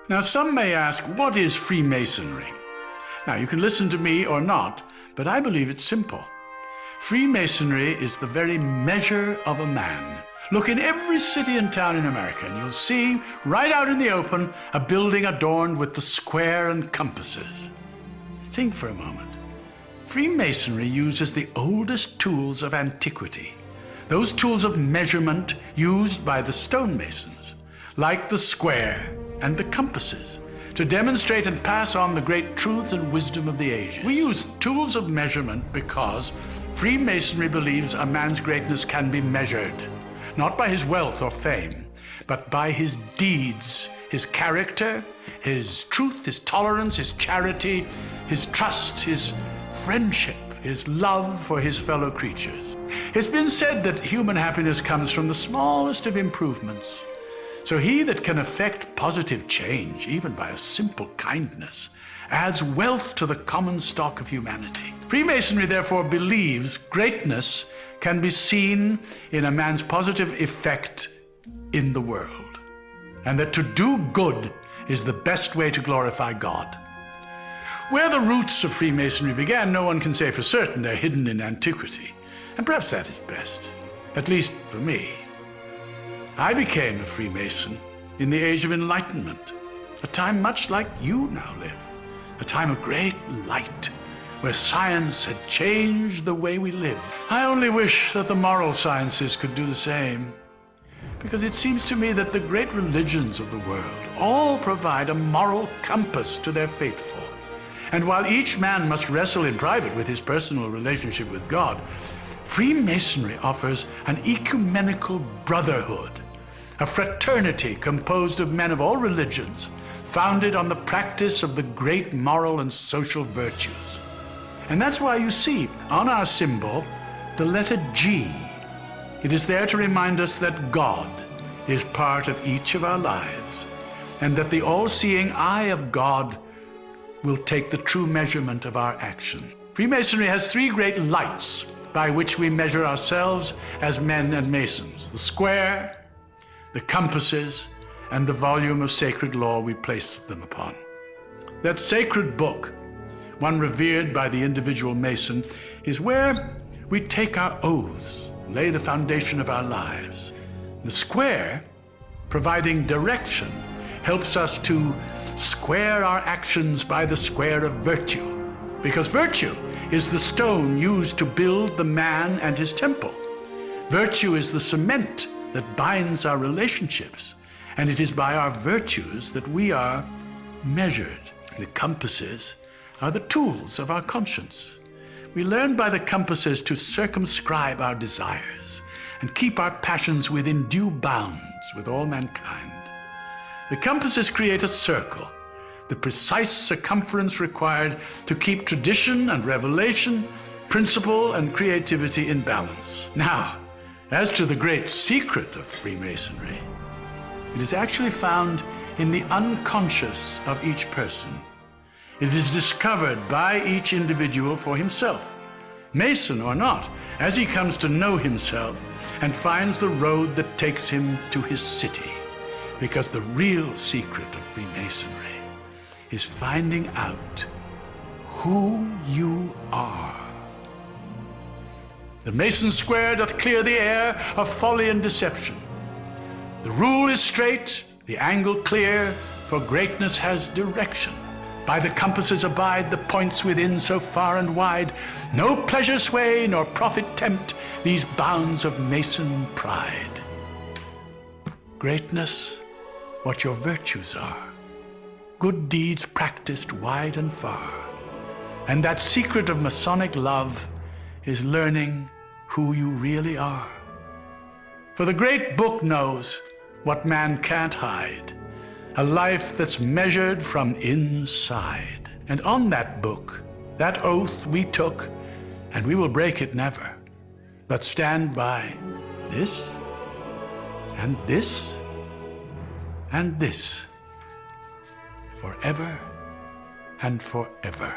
Now, some may ask, what is Freemasonry? Now, you can listen to me or not, but I believe it's simple. Freemasonry is the very measure of a man. Look in every city and town in America, and you'll see, right out in the open, a building adorned with the square and compasses. Think for a moment. Freemasonry uses the oldest tools of antiquity, those tools of measurement used by the stonemasons, like the square and the compasses, to demonstrate and pass on the great truths and wisdom of the ages. We use tools of measurement because Freemasonry believes a man's greatness can be measured, not by his wealth or fame, but by his deeds, his character, his truth, his tolerance, his charity, his trust, his friendship, his love for his fellow creatures. It's been said that human happiness comes from the smallest of improvements. So he that can effect positive change, even by a simple kindness, adds wealth to the common stock of humanity. Freemasonry therefore believes greatness can be seen in a man's positive effect in the world, and that to do good is the best way to glorify God. Where the roots of Freemasonry began, no one can say for certain. They're hidden in antiquity, and perhaps that is best, at least for me. I became a Freemason in the Age of Enlightenment, a time much like you now live, a time of great light, where science had changed the way we live. I only wish that the moral sciences could do the same, because it seems to me that the great religions of the world all provide a moral compass to their faithful. And while each man must wrestle in private with his personal relationship with God, Freemasonry offers an ecumenical brotherhood, a fraternity composed of men of all religions, founded on the practice of the great moral and social virtues. And that's why you see on our symbol the letter G. It is there to remind us that God is part of each of our lives, and that the all-seeing eye of God will take the true measurement of our action. Freemasonry has three great lights by which we measure ourselves as men and masons: the square, the compasses, and the volume of sacred law we place them upon. That sacred book, one revered by the individual Mason, is where we take our oaths, lay the foundation of our lives. The square, providing direction, helps us to square our actions by the square of virtue, because virtue is the stone used to build the man and his temple. Virtue is the cement that binds our relationships, and it is by our virtues that we are measured. The compasses are the tools of our conscience. We learn by the compasses to circumscribe our desires and keep our passions within due bounds with all mankind. The compasses create a circle, the precise circumference required to keep tradition and revelation, principle and creativity in balance. Now, as to the great secret of Freemasonry, it is actually found in the unconscious of each person. It is discovered by each individual for himself, Mason or not, as he comes to know himself and finds the road that takes him to his city. Because the real secret of Freemasonry is finding out who you are. The Mason's square doth clear the air of folly and deception. The rule is straight, the angle clear, for greatness has direction. By the compasses abide the points within so far and wide. No pleasure sway nor profit tempt these bounds of Mason pride. Greatness, what your virtues are, good deeds practiced wide and far. And that secret of Masonic love is learning who you really are. For the great book knows what man can't hide, a life that's measured from inside. And on that book, that oath we took, and we will break it never, but stand by this, and this, and this, forever and forever.